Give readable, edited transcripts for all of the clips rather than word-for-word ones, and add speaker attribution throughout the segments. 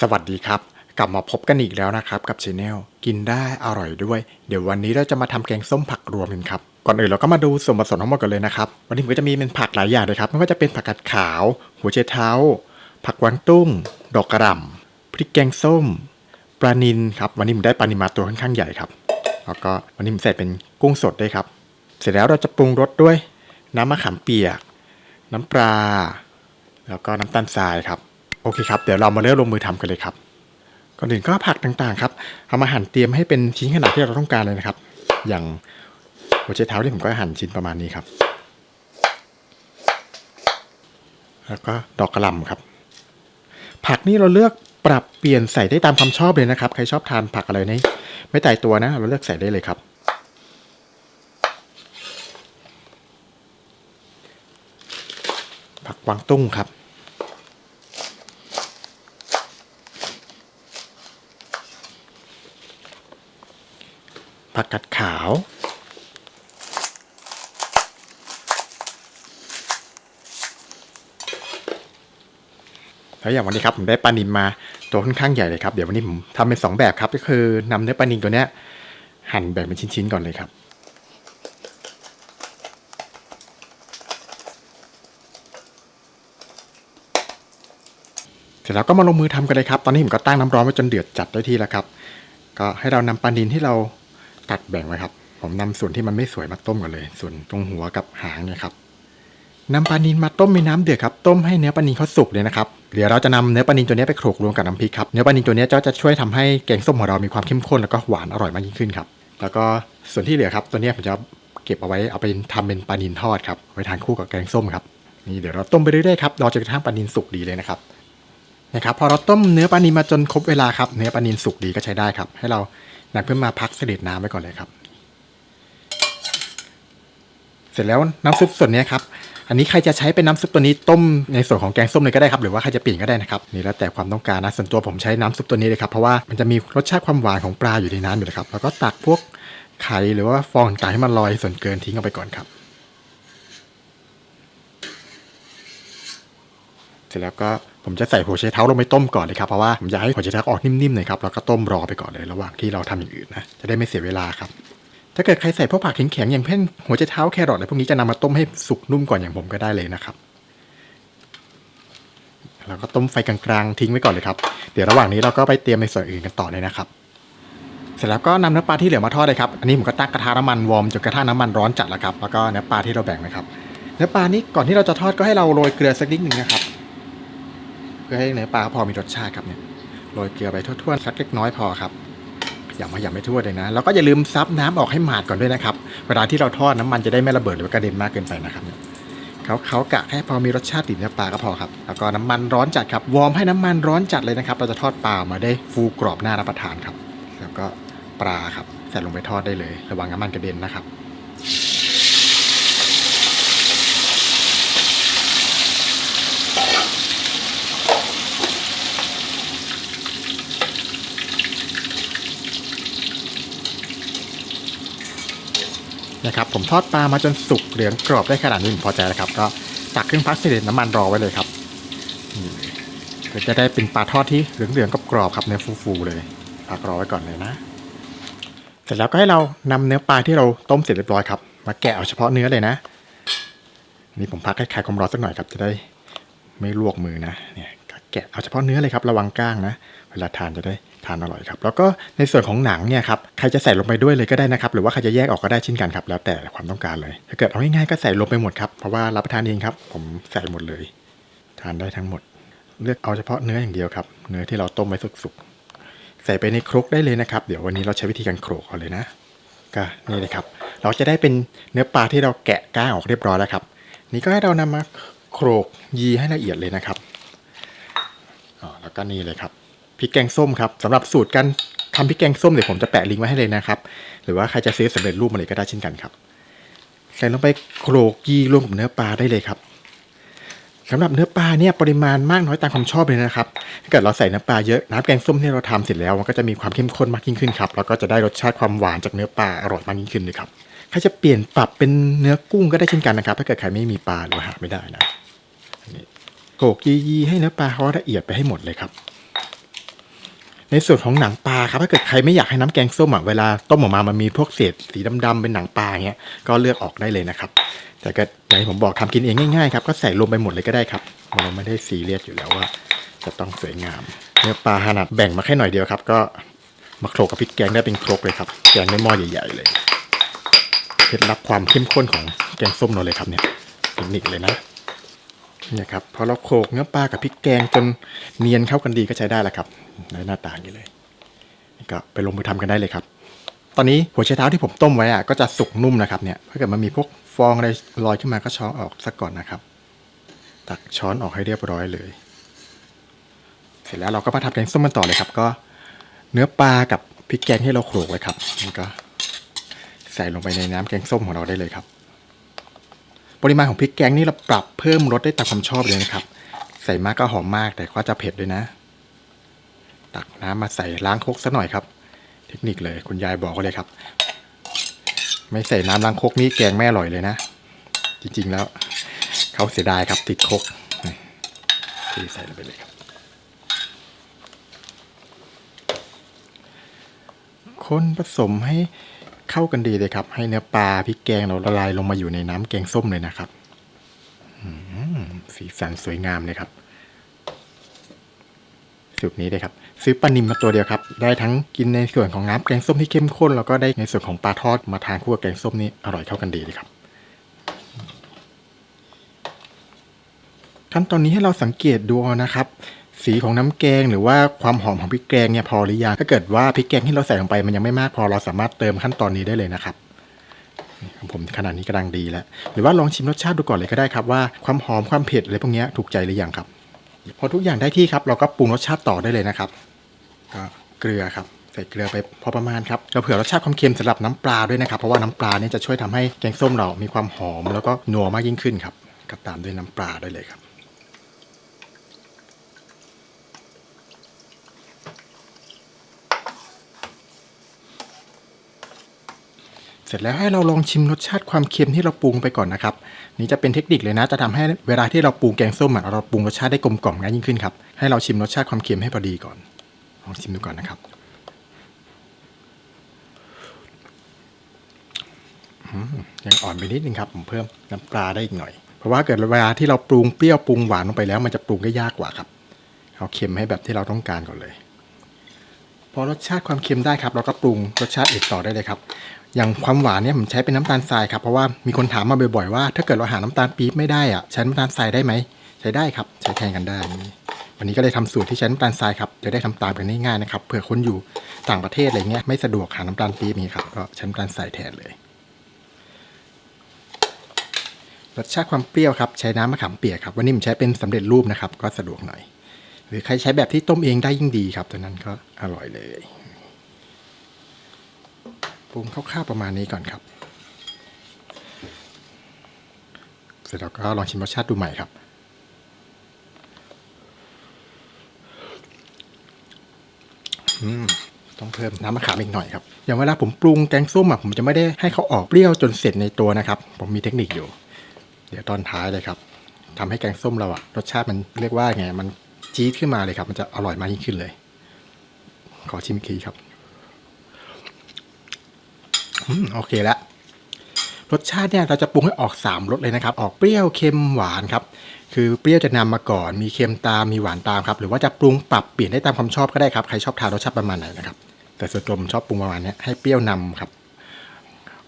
Speaker 1: สวัสดีครับกลับมาพบกันอีกแล้วนะครับกับช anel กินได้อร่อยด้วยเดี๋ยววันนี้เราจะมาทำแกงส้มผักรวมกันครับก่อนอื่นเราก็มาดูส่วนผสมทั้งหมดกันเลยนะครับวันนี้ผมก็จะมีเป็นผักหลายอย่างเลยครับไม่ว่าจะเป็นผักกาดขาวหัวไชเท้าผักกวางตุ้งดอกกระหล่ำพริกแกงส้มปลานิลครับวันนี้ผมได้ปลานิลมาตัวค่อนข้างใหญ่ครับแล้วก็วันนี้ผมใส่เป็นกุ้งสดด้วยครับเสร็จแล้วเราจะปรุงรสด้วยน้ำมะขามเปียกน้ำปลาแล้วก็น้ำตาลทรายครับโอเคครับเดี๋ยวเรามาเริ่มลงมือทำกันเลยครับก่อนอื่นก็ผักต่างๆครับเอามาหั่นเตรียมให้เป็นชิ้นขนาดที่เราต้องการเลยนะครับอย่างหัวไชเท้าที่ผมก็หั่นชิ้นประมาณนี้ครับแล้วก็ดอกกระหล่ำครับผักนี่เราเลือกปรับเปลี่ยนใส่ได้ตามความชอบเลยนะครับใครชอบทานผักอะไรนี่ไม่ตายตัวนะเราเลือกใส่ได้เลยครับผักกวางตุ้งครับผักกาดขาวแล้วอย่างวันนี้ครับผมได้ปลานิลมาตัวค่อนข้างใหญ่เลยครับเดี๋ยววันนี้ผมทำเป็น2แบบครับก็คือนำเนื้อปลานิลตัวเนี้ยหั่นแบ่งเป็นชิ้นๆก่อนเลยครับเสร็จแล้วก็มาลงมือทำกันเลยครับตอนนี้ผมก็ตั้งน้ำร้อนไว้จนเดือดจัดได้ที่แล้วครับก็ให้เรานำปลานิลที่เราตัดแบ่งไว้ครับผมนำส่วนที่มันไม่สวยมาต้มก่อนเลยส่วนตรงหัวกับหางเนี่ยครับนำปลานิลมาต้มในน้ำเดือดครับต้มให้เนื้อปลานิลเขาสุกเลยนะครับเดี๋ยวเราจะนำเนื้อปลานิลตัวนี้ไปโขลกรวมกับน้ำพริกครับเนื้อปลานิลตัวนี้จะช่วยทำให้แกงส้มของเรามีความเข้มข้นแล้วก็หวานอร่อยมากยิ่งขึ้นครับแล้วก็ส่วนที่เหลือครับตัวนี้ผมจะเก็บเอาไว้เอาไปทำเป็นปลานิลทอดครับไว้ทานคู่กับแกงส้มครับนี่เดี๋ยวเราต้มไปเรื่อยๆครับรอจนกระทั่งปลานิลสุกดีเลยนะครับนะครับพอเราต้มเนื้อปลานิลมาจนครบเวลาครับเนื้อปลานิลสุกดีก็ใช้ได้ครับให้เรานำขึ้นมาพักเสด็จน้ำไว้ก่อนเลยครับเสร็จแล้วน้ำซุปส่วนนี้ครับอันนี้ใครจะใช้เป็นน้ำซุปตัวนี้ต้มในส่วนของแกงส้มเลยก็ได้ครับหรือว่าใครจะเปลี่ยนก็ได้นะครับนี่แล้วแต่ความต้องการนะส่วนตัวผมใช้น้ำซุปตัวนี้เลยครับเพราะว่ามันจะมีรสชาติความหวานของปลาอยู่ในน้ำอยู่แล้วครับแล้วก็ตักพวกไข่หรือว่าฟองต่างๆให้มันลอยส่วนเกินทิ้งเอาไปก่อนครับเสร็จแล้วก็ผมจะใส่หัวไชเท้าลงไปต้มก่อนเลยครับเพราะว่าผมอยากให้หัวไชเท้าออกนิ่มๆหน่อยครับแล้วก็ต้มรอไปก่อนเลยระหว่างที่เราทำอย่างอื่นนะจะได้ไม่เสียเวลาครับถ้าเกิดใครใส่พวกผักแข็งๆอย่างเช่นหัวไชเท้าแครอทอะไรพวกนี้จะนำมาต้มให้สุกนุ่มก่อนอย่างผมก็ได้เลยนะครับแล้วก็ต้มไฟกลางๆทิ้งไว้ก่อนเลยครับเดี๋ยวระหว่างนี้เราก็ไปเตรียมในส่วนอื่นกันต่อเลยนะครับเสร็จแล้วก็นำเนื้อปลาที่เหลือมาทอดเลยครับอันนี้ผมก็ตั้งกระทะน้ำมันวอร์มจนกระทะน้ำมันร้อนจัดแล้วครับแล้วก็เนื้อปลาที่เราแบ่งไว้ครับเนื้อปลานี้ก่อนที่เราจะทอดก็ให้เราโรยเกลือสักนิดหนึ่งนะครับเพื่อให้เนื้อปลาพอมีรสชาติครับเนี่ยโรยเกลือไปทั่วๆสักเล็กน้อยพอครับอย่าไม่ทั่วเลยนะแล้วก็อย่าลืมซับน้ำออกให้หมาดก่อนด้วยนะครับเวลาที่เราทอดน้ำมันจะได้ไม่ระเบิดหรือกระเด็นมากเกินไปนะครับเขากะแค่พอมีรสชาติติดเนื้อปลาก็พอครับแล้วก็น้ำมันร้อนจัดครับวอร์มให้น้ำมันร้อนจัดเลยนะครับเราจะทอดปลามาได้ฟูกรอบน่ารับประทานครับแล้วก็ปลาครับใส่ลงไปทอดได้เลยระวังน้ำมันกระเด็นนะครับนะครับผมทอดปลามาจนสุกเหลืองกรอบได้ขนาดนี้ผมพอใจแล้วครับก็ตักขึ้นพักเสด็จน้ำมันรอไว้เลยครับก็จะได้เป็นปลาทอดที่เหลืองๆกรอบๆครับเนื้อฟูๆเลยพักรอไว้ก่อนเลยนะเสร็จแล้วก็ให้เรานำเนื้อปลาที่เราต้มเสร็จเรียบร้อยครับมาแกะเอาเฉพาะเนื้อเลยนะนี่ผมพักให้คลายความร้อนสักหน่อยครับจะได้ไม่ลวกมือนะเนี่ยแกะเอาเฉพาะเนื้อเลยครับระวังก้างนะเวลาทานจะได้ทานอร่อยครับแล้วก็ในส่วนของหนังเนี่ยครับใครจะใส่ลงไปด้วยเลยก็ได้นะครับหรือว่าใครจะแยกออกก็ได้เช่นกันครับแล้วแต่ความต้องการเลยถ้าเกิดเอาง่ายๆก็ใส่ลงไปหมดครับเพราะว่ารับประทานเองครับผมใส่หมดเลยทานได้ทั้งหมดเลือกเอาเฉพาะเนื้ออย่างเดียวครับเนื้อที่เราต้มไว้สุกๆใส่ไปในครกได้เลยนะครับเดี๋ยววันนี้เราใช้วิธีการโขลกเอาเลยนะก็นี่เลยครับเราจะได้เป็นเนื้อปลาที่เราแกะก้างออกเรียบร้อยแล้วครับนี่ก็ให้เรานำมาโขลกยีให้ละเอียดเลยนะครับแล้วก็นี่เลยครับพริกแกงส้มครับสำหรับสูตรการทำพริกแกงส้มเดี๋ยวผมจะแปะลิงก์ไว้ให้เลยนะครับหรือว่าใครจะซื้อสำเร็จรูปมาเลยก็ได้เช่นกันครับใส่ลงไปโขลกยีรวมกับเนื้อปลาได้เลยครับสำหรับเนื้อปลาเนี่ยปริมาณมากน้อยตามความชอบเลยนะครับถ้าเกิดเราใส่เนื้อปลาเยอะน้ำแกงส้มที่เราทำเสร็จแล้วมันก็จะมีความเข้มข้นมากยิ่งขึ้นครับแล้วก็จะได้รสชาติความหวานจากเนื้อปลาอร่อยมากยิ่งขึ้นเลยครับใครจะเปลี่ยนปรับเป็นเนื้อกุ้งก็ได้เช่นกันนะครับถ้าเกิดใครไม่มีปลาหรือหาไม่ได้นะโขลกยีให้เนื้อปลาเขาละเอียดไปให้หมดเลยครับ ในส่วนของหนังปลาครับถ้าเกิดใครไม่อยากให้น้ำแกงส้มเวลาต้มออกมามันมีพวกเศษสีดำๆเป็นหนังปลาเงี้ยก็เลือกออกได้เลยนะครับแต่ก็อย่างที่ผมบอกทำกินเองง่ายๆครับก็ใส่รวมไปหมดเลยก็ได้ครับเราไม่ได้ซีเรียสอยู่แล้วว่าจะต้องสวยงามเนื้อปลาขนาดแบ่งมาแค่หน่อยเดียวครับก็มาโขลกกับพริกแกงได้เป็นครกเลยครับแกงในหม้อใหญ่ๆเลยเคล็ดลับความเข้มข้นของแกงส้มเราเลยครับเนี่ยเทคนิคเลยนะเนี่ยครับพอเราโขลกเนื้อปลากับพริกแกงจนเนียนเข้ากันดีก็ใช้ได้แล้วครับในหน้าตาอย่างนี้เลยก็ไปลงมือทำกันได้เลยครับตอนนี้หัวไชเท้าที่ผมต้มไว้ก็จะสุกนุ่มนะครับเนี่ยถ้าเกิดมันมีพวกฟองอะไรลอยขึ้นมาก็ช้อนออกซะก่อนนะครับตักช้อนออกให้เรียบร้อยเลยเสร็จแล้วเราก็มาทำแกงส้มกันต่อเลยครับก็เนื้อปลากับพริกแกงที่เราโขลกไว้ครับมันก็ใส่ลงไปในน้ำแกงส้มของเราได้เลยครับปริมาณของพริกแกงนี่เราปรับเพิ่มรสได้ตามความชอบเลยนะครับใส่มากก็หอมมากแต่ก็จะเผ็ดด้วยนะตักน้ำมาใส่ล้างครกซะหน่อยครับเทคนิคเลยคุณยายบอกเลยครับไม่ใส่น้ำล้างครกนี่แกงไม่อร่อยเลยนะจริงๆแล้วเขาเสียดายครับติดครกที่ใส่ลงไปเลยครับคนผสมให้เข้ากันดีเลยครับให้เนื้อปลาพริกแกงเราละลายลงมาอยู่ในน้ำแกงส้มเลยนะครับสีสันสวยงามเลยครับสูตรนี้เลยครับซื้อปลานิลมาตัวเดียวครับได้ทั้งกินในส่วนของน้ำแกงส้มที่เข้มข้นแล้วก็ได้ในส่วนของปลาทอดมาทานคู่กับแกงส้มนี่อร่อยเข้ากันดีเลยครับขั้นตอนนี้ให้เราสังเกตดูนะครับสีของน้ำแกงหรือว่าความหอมของพริกแกงเนี่ยพอหรือยังถ้าเกิดว่าพริกแกงที่เราใส่ลงไปมันยังไม่มากพอเราสามารถเติมขั้นตอนนี้ได้เลยนะครับของผมขนาดนี้กำลังดีแล้วหรือว่าลองชิมรสชาติดูก่อนเลยก็ได้ครับว่าความหอมความเผ็ดอะไรพวกนี้ถูกใจหรือยังครับพอทุกอย่างได้ที่ครับเราก็ปรุงรสชาติต่อได้เลยนะครับก็เกลือครับใส่เกลือไปพอประมาณครับเราเผื่อรสชาติความเค็มสำหรับน้ำปลาด้วยนะครับเพราะว่าน้ำปลาเนี่ยจะช่วยทำให้แกงส้มเรามีความหอมแล้วก็นัวมากยิ่งขึ้นครับก็ตามด้วยน้ำปลาได้เลยครับเสร็จแล้วให้เราลองชิมรสชาติความเค็มที่เราปรุงไปก่อนนะครับนี่จะเป็นเทคนิคเลยนะจะทำให้เวลาที่เราปรุงแกงส้มเราปรุงรสชาติได้กลมกล่อมง่ายยิ่งขึ้นครับให้เราชิมรสชาติความเค็มให้พอดีก่อนลองชิมดูก่อนนะครับยังอ่อนไปนิดนึงครับผมเพิ่มน้ำปลาได้อีกหน่อยเพราะว่าเกิดเวลาที่เราปรุงเปรี้ยวปรุงหวานลงไปแล้วมันจะปรุงได้ยากกว่าครับเอาเค็มให้แบบที่เราต้องการก่อนเลยพอรสชาติความเค็มได้ครับเราก็ปรุงรสชาติอื่นต่อได้เลยครับอย่างความหวานเนี่ยผมใช้เป็นน้ำตาลทรายครับเพราะว่ามีคนถามมาบ่อยๆว่าถ้าเกิดเราหาน้ำตาลปี๊บไม่ได้ใช้น้ำตาลทรายได้ไหมใช้ได้ครับใช้แทนกันได้วันนี้ก็เลยทำสูตรที่ใช้น้ำตาลทรายครับจะได้ทำตามกันง่ายๆนะครับเผื่อคนอยู่ต่างประเทศอะไรเงี้ยไม่สะดวกหาน้ำตาลปี๊บนี้ครับก็ใช้น้ำตาลทรายแทนเลยรสชาติความเปรี้ยวครับใช้น้ำมะขามเปียกครับวันนี้ผมใช้เป็นสำเร็จรูปนะครับก็สะดวกหน่อยหรือใครใช้แบบที่ต้มเองได้ยิ่งดีครับตัวนั้นก็อร่อยเลยปรุงคร่าวๆประมาณนี้ก่อนครับเสร็จแล้วก็ลองชิมรสชาติดูใหม่ครับต้องเพิ่มน้ำมะขามอีกหน่อยครับอย่างเวลาผมปรุงแกงส้มผมจะไม่ได้ให้เขาออกเปรี้ยวจนเสร็จในตัวนะครับผมมีเทคนิคอยู่เดี๋ยวตอนท้ายเลยครับทำให้แกงส้มเรารสชาติมันเรียกว่าไงมันจี๊ดขึ้นมาเลยครับมันจะอร่อยมากยิ่งขึ้นเลยขอชิมอีกทีครับโอเคแล้วรสชาติเนี่ยเราจะปรุงให้ออก3รสเลยนะครับออกเปรี้ยวเค็มหวานครับคือเปรี้ยวจะนำมาก่อนมีเค็มตามมีหวานตามครับหรือว่าจะปรุงปรับเปลี่ยนได้ตามความชอบก็ได้ครับใครชอบทานรสชาติประมาณไหนนะครับแต่ส่วนตัวผมชอบปรุงประมาณนี้ให้เปรี้ยวนำครับ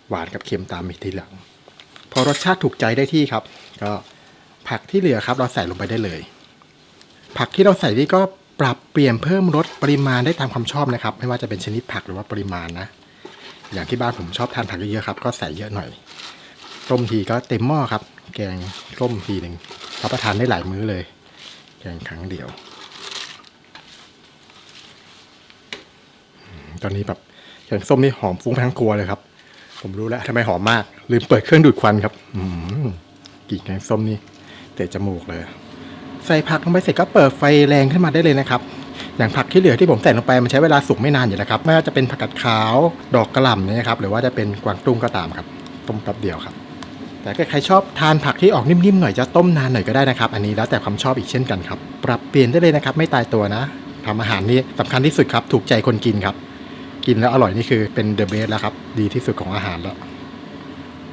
Speaker 1: หวานกับเค็มตามทีหลังพอรสชาติถูกใจได้ที่ครับก็ผักที่เหลือครับเราใส่ลงไปได้เลยผักที่เราใส่นี่ก็ปรับเปลี่ยนเพิ่มรสปริมาณได้ตามความชอบนะครับไม่ว่าจะเป็นชนิดผักหรือว่าปริมาณนะอย่างที่บ้านผมชอบทานผักเยอะๆครับก็ใส่เยอะหน่อยต้มทีก็เต็มหม้อครับแกงต้มทีหนึ่งรับประทานได้หลายมื้อเลยแกงครั้งเดียวตอนนี้แบบแกงส้มนี่หอมฟุ้งทั้งครัวเลยครับผมรู้แล้วทำไมหอมมากลืมเปิดเครื่องดูดควันครับกลิ่นแกงส้มนี่เตะจมูกเลยใส่ผักลงไปเสร็จก็เปิดไฟแรงขึ้นมาได้เลยนะครับอย่างผักที่เหลือที่ผมใส่ลงไปมันใช้เวลาสุกไม่นานอยู่แล้วครับไม่ว่าจะเป็นผักกาดขาวดอกกระหล่ำเนี่ยครับหรือว่าจะเป็นกวางตุ้งก็ตามครับต้มแป๊บเดียวครับแต่ถ้าใครชอบทานผักที่ออกนิ่มๆหน่อยจะต้มนานหน่อยก็ได้นะครับอันนี้แล้วแต่ความชอบอีกเช่นกันครับปรับเปลี่ยนได้เลยนะครับไม่ตายตัวนะท ำอาหารนี่สำคัญที่สุดครับถูกใจคนกินครับกินแล้วอร่อยนี่คือเป็นเดอะเบสแล้วครับดีที่สุดของอาหารแล้ว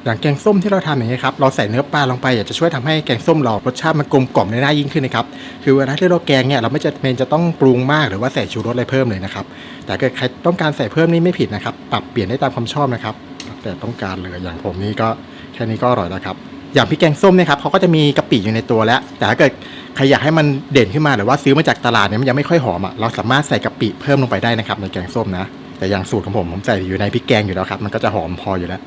Speaker 1: อย่างแกงส้มที่เราทำอย่างนี้ครับเราใส่เนื้อปลาลงไปอยากจะช่วยทำให้แกงส้มเรารสชาติมันกลมกล่อมในหน้ายิ่งขึ้นนะครับคือเวลาที่เราแกงเนี่ยเราไม่จำเป็นจะต้องปรุงมากหรือว่าใส่ชูรสอะไรเพิ่มเลยนะครับแต่ถ้าใครต้องการใส่เพิ่มนี่ไม่ผิดนะครับปรับเปลี่ยนได้ตามความชอบนะครับแต่ต้องการเลยอย่างผมนี่ก็แค่นี้ก็อร่อยแล้วครับอย่างพริกแกงส้มเนี่ยครับเขาก็จะมีกะปิอยู่ในตัวแล้วแต่ถ้าเกิดใครอยากให้มันเด่นขึ้นมาหรือว่าซื้อมาจากตลาดเนี่ยมันยังไม่ค่อยหอมอ่ะเราสามารถใส่กะปิเพิ่มลงไปได้นะครับในแกงส้มนะแต่อย่างสูตรของผมใส่อยู่ในพริกแกงอยู่แล้วครับมันก็จะหอมพออยู่แล้ว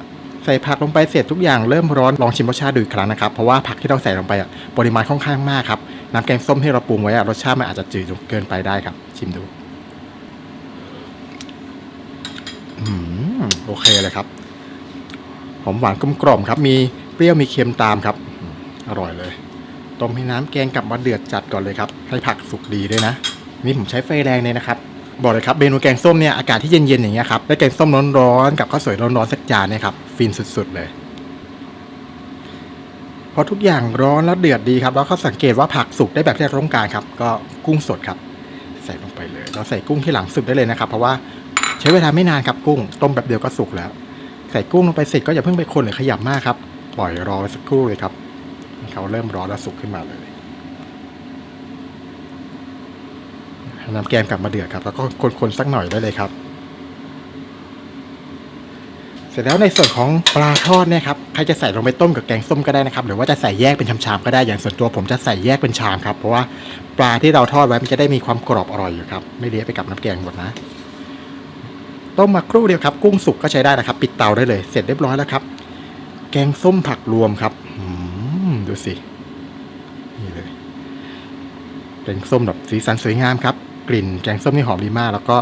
Speaker 1: ใส่ผักลงไปเสร็จทุกอย่างเริ่มร้อนลองชิมรสชาติดูอีกครั้งนะครับเพราะว่าผักที่เราใส่ลงไปอ่ะปริมาณค่อนข้างมากครับน้ำแกงส้มที่เราปรุงไว้รสชาติมันอาจจะจืดเกินไปได้ครับชิมดูโอเคเลยครับหอมหวานกลมๆครับมีเปรี้ยวมีเค็มตามครับอร่อยเลยต้มให้น้ำแกงกลับมาเดือดจัดก่อนเลยครับให้ผักสุกดีด้วยนะนี่ผมใช้ไฟแรงเลยนะครับบอกเลยครับเมนูแกงส้มเนี่ยอากาศที่เย็นๆอย่างเงี้ยครับได้แกงส้มร้อนๆกับข้าวสวยร้อนๆสักจานเนี่ยครับฟินสุดๆเลยพอทุกอย่างร้อนแล้วเดือดดีครับแล้วก็สังเกตว่าผักสุกได้แบบที่เราต้องการครับก็กุ้งสดครับใส่ลงไปเลยเราใส่กุ้งที่หลังสุดได้เลยนะครับเพราะว่าใช้เวลาไม่นานครับกุ้งต้มแบบเดียวก็สุกแล้วใส่กุ้งลงไปเสร็จก็อย่าเพิ่งไปคนหรือขยับมากครับปล่อยรอไว้สักครู่เลยครับเขาเริ่มร้อนแล้วสุกขึ้นมาเลยน้ำแกงกลับมาเดือดครับแล้วก็คนๆสักหน่อยได้เลยครับเสร็จแล้วในส่วนของปลาทอดเนี่ยครับใครจะใส่ลงไปต้มกับแกงส้มก็ได้นะครับหรือว่าจะใส่แยกเป็นชามๆก็ได้อย่างส่วนตัวผมจะใส่แยกเป็นชามครับเพราะว่าปลาที่เราทอดไว้มันจะได้มีความกรอบอร่อยอยู่ครับไม่เละไปกับน้ำแกงหมดนะต้มมาครู่เดียวครับกุ้งสุกก็ใช้ได้นะครับปิดเตาได้เลยเสร็จเรียบร้อยแล้วครับแกงส้มผักรวมครับดูสินี่เลยแกงส้มแบบสีสันสวยงามครับกลิ่นแกงส้มนี่หอมดีมากแล้วก็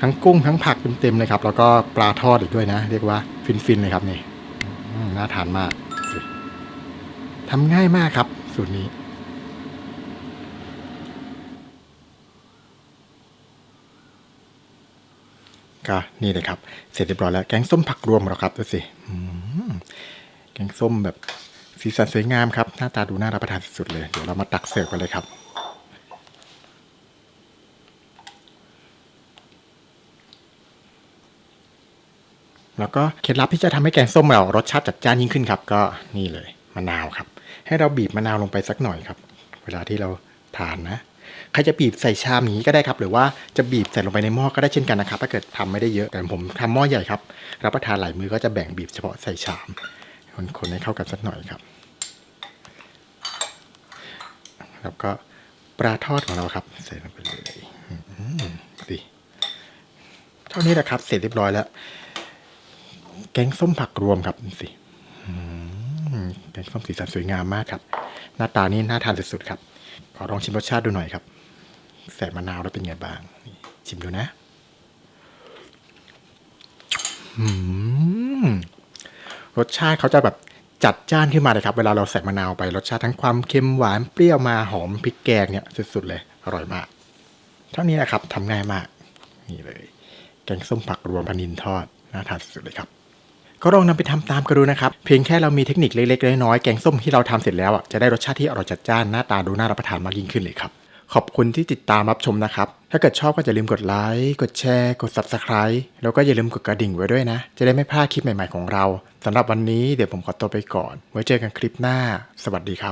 Speaker 1: ทั้งกุ้งทั้งผักเต็มๆเลยครับแล้วก็ปลาทอดอีกด้วยนะเรียกว่าฟินๆเลยครับนี่น่าทานมากทำง่ายมากครับสูตรนี้ก็นี่เลยครับเสร็จเรียบร้อยแล้วแกงส้มผักรวมเราครับดูสิแกงส้มแบบสีสันสวยงามครับหน้าตาดูน่ารับประทานสุดๆเลยเดี๋ยวเรามาตักเสิร์ฟกันเลยครับแล้วก็เคล็ดลับที่จะทำให้แกงส้มเรารสชาติจัดจ้านยิ่งขึ้นครับก็นี่เลยมะนาวครับให้เราบีบมะนาวลงไปสักหน่อยครับเวลาที่เราทานนะใครจะบีบใส่ชามอย่างนี้ก็ได้ครับหรือว่าจะบีบใส่ลงไปในหม้อก็ได้เช่นกันนะครับถ้าเกิดทำไม่ได้เยอะแต่ผมทำหม้อใหญ่ครับรับประทานหลายมื้อก็จะแบ่งบีบเฉพาะใส่ชามคนให้เข้ากันสักหน่อยครับแล้วก็ปลาทอดของเราครับใส่ลงไปเลยสิเท่านี้แหละครับเสร็จเรียบร้อยแล้วแกงส้มผักรวมครับสิแกงส้มสีสันสวยงามมากครับหน้าตานี่น่าทานสุดๆครับขอลองชิมรสชาติดูหน่อยครับใส่มะนาวแล้วเป็นไงบ้างชิมดูนะรสชาติเขาจะแบบจัดจ้านขึ้นมาเลยครับเวลาเราใส่มะนาวไปรสชาติทั้งความเค็มหวานเปรี้ยวมาหอมพริกแกงเนี่ยสุดๆเลยอร่อยมากเท่านี้นะครับทำง่ายมากนี่เลยแกงส้มผักรวมปลานิลทอดน่าทานสุดๆเลยครับก็ลองนำไปทำตามกันดูนะครับเพียงแค่เรามีเทคนิคเล็กๆน้อยๆแกงส้มที่เราทำเสร็จแล้วจะได้รสชาติที่อร่อยจัดจ้านหน้าตาดูน่ารับประทานมากยิ่งขึ้นเลยครับขอบคุณที่ติดตามรับชมนะครับถ้าเกิดชอบก็อย่าลืมกดไลค์กดแชร์กด Subscribe แล้วก็อย่าลืมกดกระดิ่งไว้ด้วยนะจะได้ไม่พลาดคลิปใหม่ๆของเราสำหรับวันนี้เดี๋ยวผมขอตัวไปก่อนไว้เจอกันคลิปหน้าสวัสดีครับ